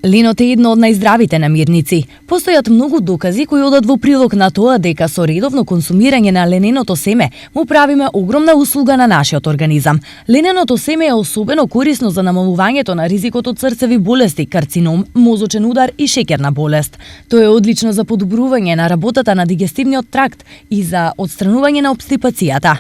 Ленот е едно од најздравите намирници. Постојат многу докази кои одат во прилог на тоа дека со редовно консумирање на лененото семе му правиме огромна услуга на нашиот организам. Лененото семе е особено корисно за намалувањето на ризикот од срцеви болести, карцином, мозочен удар и шеќерна болест. Тоа е одлично за подобрување на работата на дигестивниот тракт и за отстранување на обстипацијата.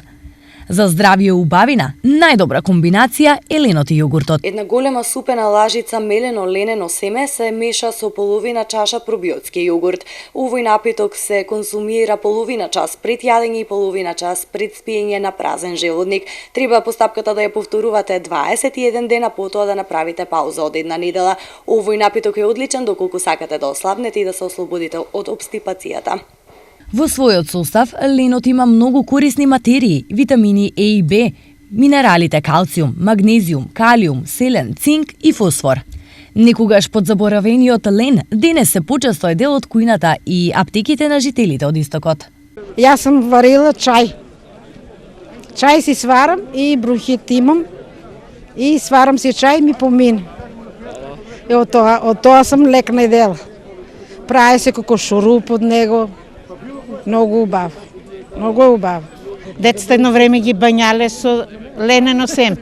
За здравје и убавина, најдобра комбинација е ленот и јогуртот. Една голема супена лажица мелено ленено семе се меша со половина чаша пробиотски јогурт. Овој напиток се консумира половина час пред јадење и половина час пред спиење на празен желудник. Треба постапката да ја повторувате 21 дена, потоа да направите пауза од една недела. Овој напиток е одличен доколку сакате да ослабнете и да се ослободите од обстипацијата. Во својот состав, ленот има многу корисни материи, витамини Е и Б, минералите калциум, магнезиум, калиум, селен, цинк и фосфор. Некогаш подзаборавениот лен денес се почесто е дел од кујната и аптеките на жителите од истокот. Јас сум варила чај. Чај си сварам и брухит имам и сварам си чај ми помине. И од тоа сум лекна и дела. Прави се како шуруп од него. Многу убаво. Многу убаво. Децата едно време ги бањале со ленено семе.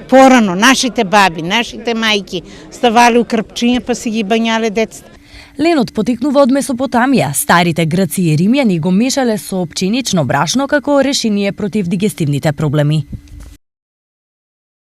Порано, нашите баби, нашите мајки ставале у крпчиња па си ги бањале децата. Ленот потекнува од Месопотамија. Старите грци и римјани го мешале со пченично брашно како решение против дигестивните проблеми.